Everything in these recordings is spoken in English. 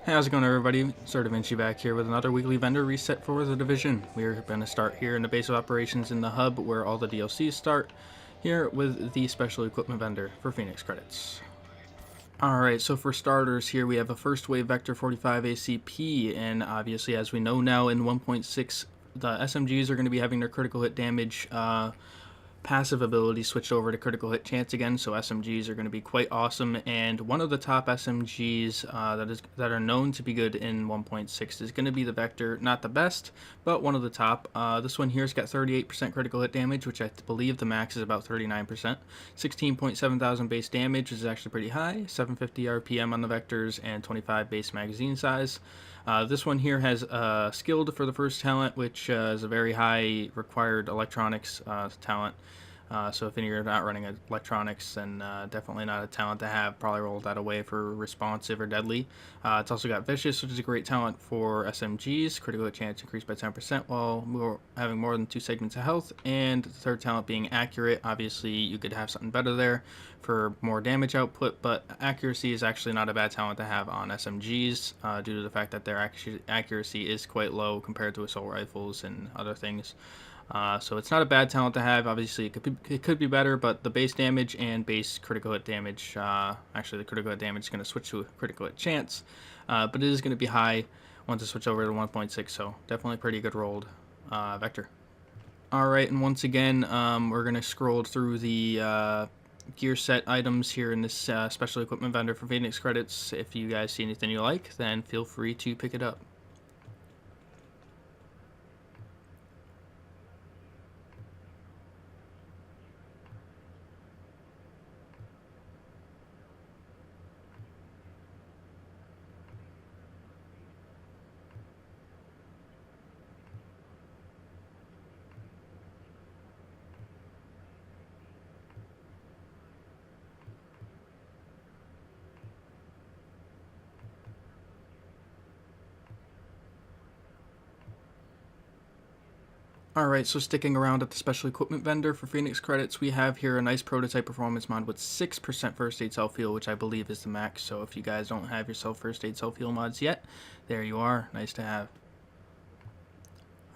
Hey, how's it going, everybody? Sir Da Vinci back here with another weekly vendor reset for the division. We're going to start here in the base of operations in the hub where all the DLCs start, here with the special equipment vendor for Phoenix credits. Alright, so for starters here we have a first wave Vector 45 ACP, and obviously as we know now in 1.6 the SMGs are going to be having their critical hit damage passive ability switched over to critical hit chance again, so SMGs are going to be quite awesome. And one of the top SMGs that are known to be good in 1.6 is going to be the Vector. Not the best, but one of the top. This one here's got 38% critical hit damage, which I believe the max is about 39%. 16.7 thousand base damage, which is actually pretty high. 750 RPM on the Vectors and 25 base magazine size. This one here has skilled for the first talent, which is a very high required electronics talent. So if any of you are not running electronics, then definitely not a talent to have. Probably roll that away for responsive or deadly. It's also got vicious, which is a great talent for SMGs. Critical hit chance increased by 10% while having more than 2 segments of health. And the third talent being accurate. Obviously, you could have something better there for more damage output, but accuracy is actually not a bad talent to have on SMGs due to the fact that their accuracy is quite low compared to assault rifles and other things. So it's not a bad talent to have. Obviously, it could be better, but the base damage and base critical hit damage, actually the critical hit damage is going to switch to a critical hit chance, but it is going to be high once it switch over to 1.6, so definitely pretty good rolled Vector. Alright, and once again, we're going to scroll through the gear set items here in this special equipment vendor for Phoenix credits. If you guys see anything you like, then feel free to pick it up. Alright, so sticking around at the special equipment vendor for Phoenix credits, we have here a nice prototype performance mod with 6% first aid self-heal, which I believe is the max. So if you guys don't have yourself first aid self-heal mods yet, there you are. Nice to have.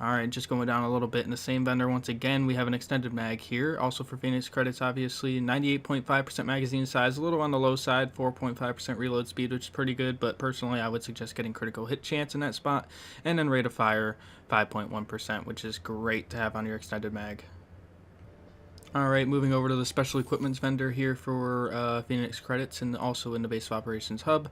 Alright, just going down a little bit in the same vendor once again, we have an extended mag here, also for Phoenix credits obviously. 98.5% magazine size, a little on the low side, 4.5% reload speed, which is pretty good, but personally I would suggest getting critical hit chance in that spot, and then rate of fire 5.1%, which is great to have on your extended mag. Alright, moving over to the special equipments vendor here for Phoenix credits and also in the base of operations hub.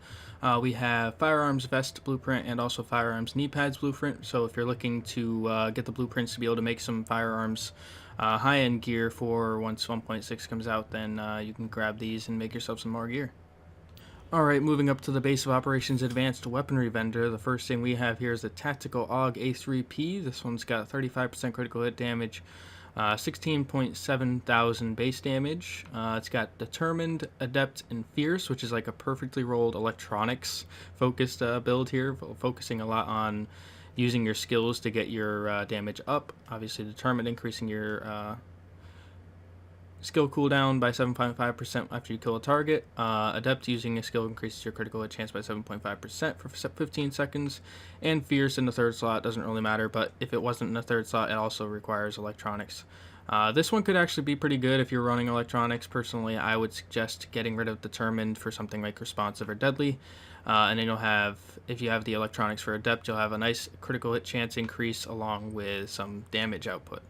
We have Firearms vest blueprint and also Firearms knee pads blueprint. So if you're looking to get the blueprints to be able to make some Firearms high-end gear for once 1.6 comes out, then you can grab these and make yourself some more gear. Alright, moving up to the base of operations advanced weaponry vendor, the first thing we have here is the Tactical AUG A3P. This one's got 35% critical hit damage, 16.7 thousand base damage. It's got Determined, Adept, and Fierce, which is like a perfectly rolled electronics focused build here, focusing a lot on using your skills to get your damage up. Obviously Determined increasing your skill cooldown by 7.5% after you kill a target. Adept using a skill increases your critical hit chance by 7.5% for 15 seconds. And Fierce in the third slot doesn't really matter, but if it wasn't in the third slot, it also requires electronics. This one could actually be pretty good if you're running electronics. Personally, I would suggest getting rid of Determined for something like responsive or deadly. And then you'll have, if you have the electronics for Adept, you'll have a nice critical hit chance increase along with some damage output.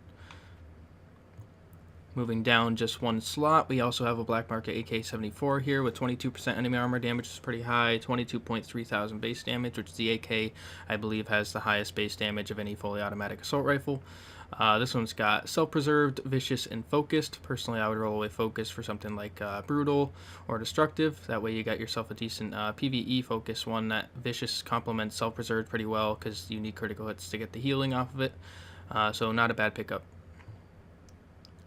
Moving down just one slot, we also have a Black Market AK-74 here with 22% enemy armor damage, which is pretty high, 22.3 thousand base damage, which the AK, I believe, has the highest base damage of any fully automatic assault rifle. This one's got Self-Preserved, Vicious, and Focused. Personally, I would roll away Focus for something like Brutal or Destructive. That way you got yourself a decent PvE focus one. That Vicious complements Self-Preserved pretty well because you need critical hits to get the healing off of it. So not a bad pickup.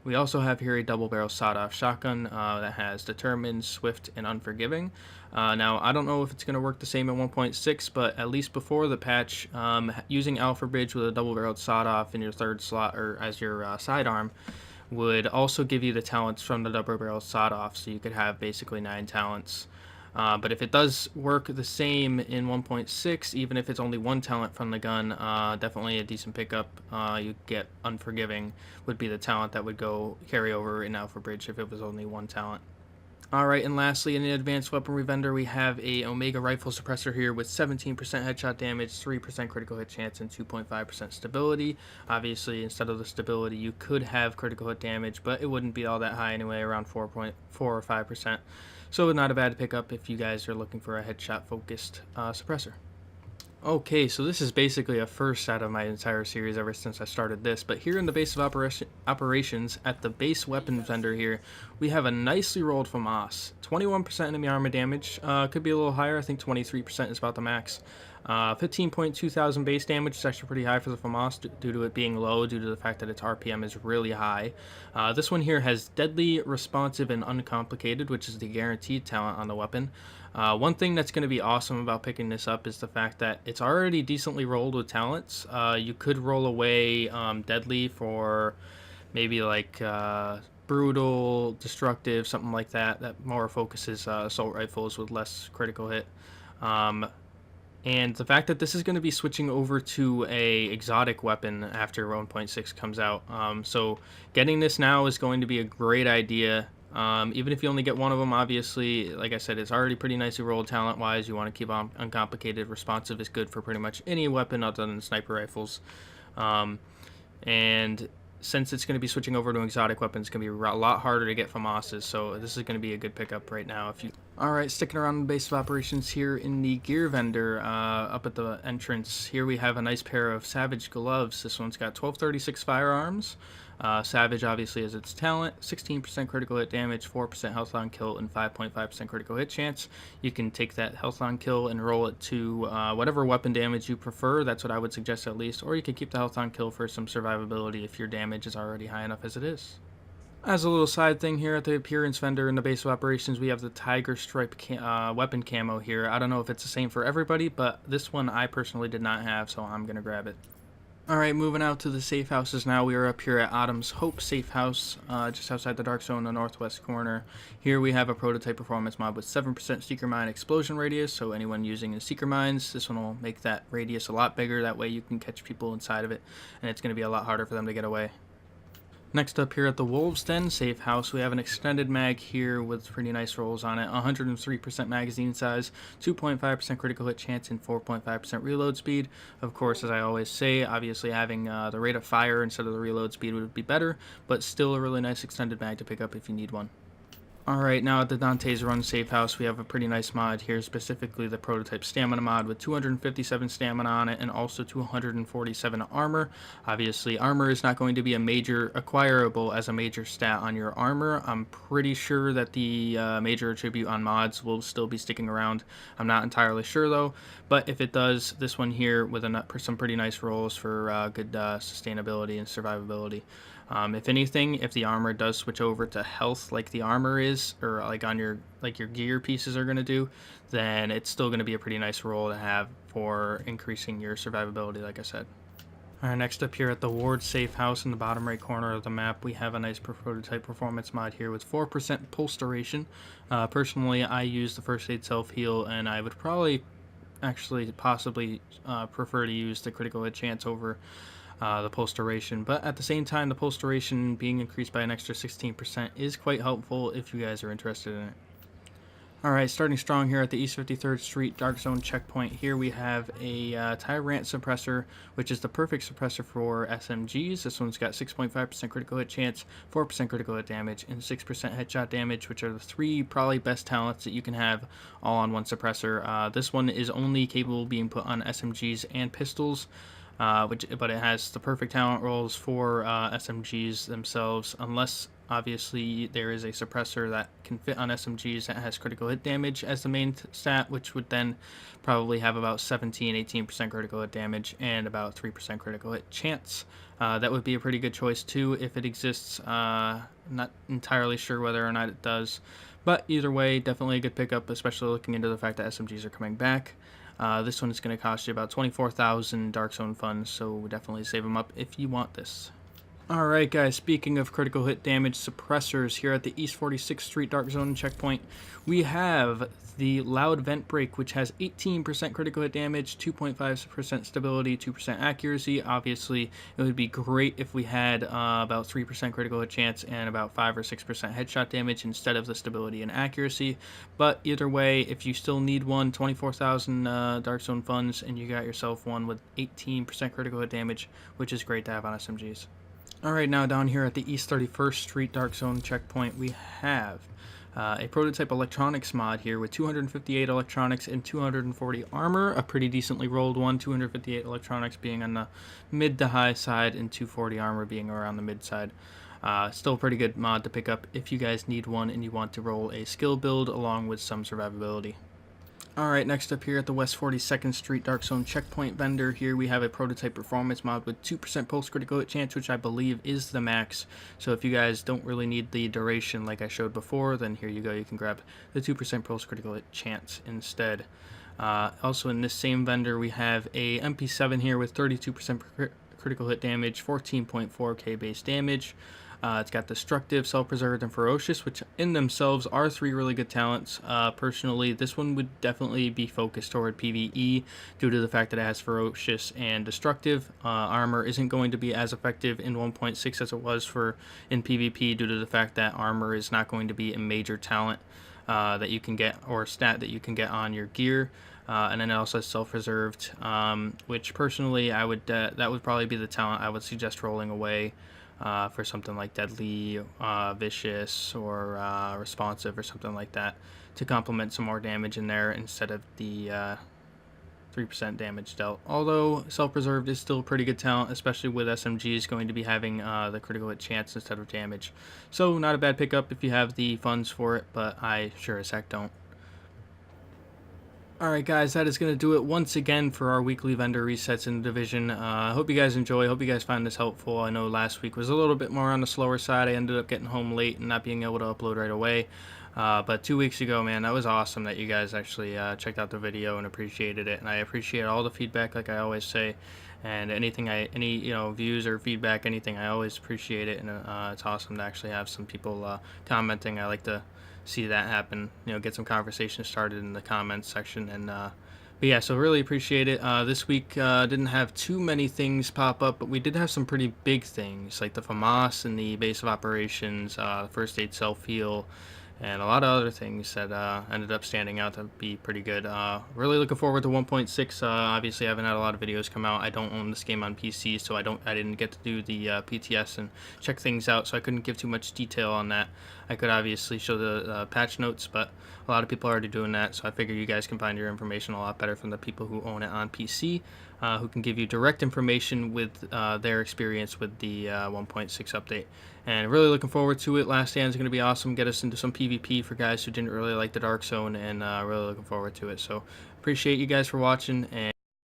We also have here a double-barrel sawed-off shotgun that has Determined, Swift, and Unforgiving. Now, I don't know if it's going to work the same in 1.6, but at least before the patch, using Alpha Bridge with a double-barreled sawed-off in your third slot or as your sidearm would also give you the talents from the double-barreled sawed-off, so you could have basically 9 talents But if it does work the same in 1.6, even if it's only one talent from the gun, definitely a decent pickup. You get Unforgiving would be the talent that would go carry over in Alpha Bridge if it was only one talent. Alright, and lastly, in the advanced weaponry vendor, we have a Omega rifle suppressor here with 17% headshot damage, 3% critical hit chance, and 2.5% stability. Obviously, instead of the stability, you could have critical hit damage, but it wouldn't be all that high anyway, around 4.4 or 5%. So not a bad pickup if you guys are looking for a headshot-focused suppressor. Okay, so this is basically a first out of my entire series ever since I started this, but here in the base of operations, at the base weapons vendor here, we have a nicely rolled Famas. 21% enemy armor damage, could be a little higher, I think 23% is about the max. 15.2 thousand base damage is actually pretty high for the Famas due to it being low, due to the fact that its RPM is really high. This one here has Deadly, Responsive, and Uncomplicated, which is the guaranteed talent on the weapon. One thing that's going to be awesome about picking this up is the fact that it's already decently rolled with talents. You could roll away Deadly for maybe like Brutal, Destructive, something like that, that more focuses assault rifles with less critical hit. And the fact that this is going to be switching over to a exotic weapon after 1.6 comes out. So getting this now is going to be a great idea. Even if you only get one of them, obviously, like I said, it's already pretty nicely rolled talent-wise. You want to keep on uncomplicated. Responsive is good for pretty much any weapon other than sniper rifles. And since it's going to be switching over to exotic weapons, it's going to be a lot harder to get Famas's, so this is going to be a good pickup right now. Alright, sticking around the base of operations here in the gear vendor, up at the entrance, here we have a nice pair of Savage gloves. This one's got 1236 Firearms. Savage obviously has its talent, 16% critical hit damage, 4% health on kill, and 5.5% critical hit chance. You can take that health on kill and roll it to whatever weapon damage you prefer. That's what I would suggest at least. Or you can keep the health on kill for some survivability if your damage is already high enough as it is. As a little side thing here at the appearance vendor in the base of operations, we have the Tiger Stripe weapon camo here. I don't know if it's the same for everybody, but this one I personally did not have, so I'm going to grab it. Alright, moving out to the safe houses now. We are up here at Autumn's Hope Safe House, just outside the Dark Zone in the northwest corner. Here we have a prototype performance mod with 7% Seeker Mine explosion radius, so anyone using the Seeker Mines, this one will make that radius a lot bigger. That way you can catch people inside of it, and it's going to be a lot harder for them to get away. Next up here at the Wolves Den Safe House, we have an extended mag here with pretty nice rolls on it. 103% magazine size, 2.5% critical hit chance, and 4.5% reload speed. Of course, as I always say, obviously having the rate of fire instead of the reload speed would be better, but still a really nice extended mag to pick up if you need one. Alright, now at the DANTE'S Run Safe House, we have a pretty nice mod here, specifically the prototype stamina mod with 257 stamina on it and also 247 armor. Obviously, armor is not going to be acquirable as a major stat on your armor. I'm pretty sure that the major attribute on mods will still be sticking around. I'm not entirely sure though, but if it does, this one here with some pretty nice rolls for good sustainability and survivability. If anything, if the armor does switch over to health like the armor is, or like on your gear pieces are going to do, then it's still going to be a pretty nice roll to have for increasing your survivability, like I said. Alright, next up here at the Ward Safe House in the bottom right corner of the map, we have a nice prototype performance mod here with 4% pulse duration. Personally, I use the first aid self-heal, and I would probably possibly prefer to use the critical hit chance over the pulse duration, but at the same time, the pulse duration being increased by an extra 16% is quite helpful if you guys are interested in it. Alright, starting strong here at the East 53rd Street Dark Zone checkpoint. Here we have a Tyrant Suppressor, which is the perfect suppressor for SMGs. This one's got 6.5% critical hit chance, 4% critical hit damage, and 6% headshot damage, which are the three probably best talents that you can have all on one suppressor. This one is only capable of being put on SMGs and pistols. But it has the perfect talent rolls for SMGs themselves, unless obviously there is a suppressor that can fit on SMGs that has critical hit damage as the main stat, which would then probably have about 17-18% critical hit damage and about 3% critical hit chance. That would be a pretty good choice too if it exists. Not entirely sure whether or not it does, but either way, definitely a good pickup, especially looking into the fact that SMGs are coming back. This one is going to cost you about 24,000 Dark Zone funds, so definitely save them up if you want this. Alright guys, speaking of critical hit damage suppressors, here at the East 46th Street Dark Zone checkpoint, we have the Loud Vent Break, which has 18% critical hit damage, 2.5% stability, 2% accuracy. Obviously, it would be great if we had about 3% critical hit chance and about 5 or 6% headshot damage instead of the stability and accuracy. But either way, if you still need one, 24,000 Dark Zone funds, and you got yourself one with 18% critical hit damage, which is great to have on SMGs. Alright, now down here at the East 31st Street Dark Zone checkpoint, we have a prototype electronics mod here with 258 electronics and 240 armor, a pretty decently rolled one, 258 electronics being on the mid to high side and 240 armor being around the mid side. Still a pretty good mod to pick up if you guys need one and you want to roll a skill build along with some survivability. Alright, next up here at the West 42nd Street Dark Zone checkpoint vendor, here we have a prototype performance mod with 2% pulse critical hit chance, which I believe is the max. So if you guys don't really need the duration like I showed before, then here you go, you can grab the 2% pulse critical hit chance instead. Also in this same vendor, we have a MP7 here with 32% critical hit damage, 14.4k base damage. It's got Destructive, Self-Preserved, and Ferocious, which in themselves are 3 really good talents. Personally, this one would definitely be focused toward PvE due to the fact that it has Ferocious and Destructive. Armor isn't going to be as effective in 1.6 as it was in PvP due to the fact that armor is not going to be a major talent that you can get, or stat that you can get on your gear. And then it also has Self-Preserved, which personally I would that would probably be the talent I would suggest rolling away for something like Deadly, Vicious, or Responsive, or something like that, to complement some more damage in there instead of the 3% damage dealt. Although Self-Preserved is still a pretty good talent, especially with SMGs going to be having the critical hit chance instead of damage. So not a bad pickup if you have the funds for it, but I sure as heck don't. Alright guys, that is going to do it once again for our weekly vendor resets in the division. I hope you guys enjoy, hope you guys find this helpful. I know last week was a little bit more on the slower side. I ended up getting home late and not being able to upload right away. But 2 weeks ago, man, that was awesome that you guys actually checked out the video and appreciated it. And I appreciate all the feedback, like I always say. And any views or feedback, anything, I always appreciate it. And it's awesome to actually have some people commenting. I like to see that happen, get some conversation started in the comments section. And but yeah, so really appreciate it. This week didn't have too many things pop up, but we did have some pretty big things like the Famas and the base of operations, first aid self-heal, and a lot of other things that ended up standing out to be pretty good. Really looking forward to 1.6. Obviously, I haven't had a lot of videos come out. I don't own this game on PC, so I didn't get to do the PTS and check things out, so I couldn't give too much detail on that. I could obviously show the patch notes, but a lot of people are already doing that, so I figure you guys can find your information a lot better from the people who own it on PC, who can give you direct information with their experience with the 1.6 update. And really looking forward to it. Last Stand is going to be awesome, get us into some PvP for guys who didn't really like the Dark Zone, and really looking forward to it. So appreciate you guys for watching, and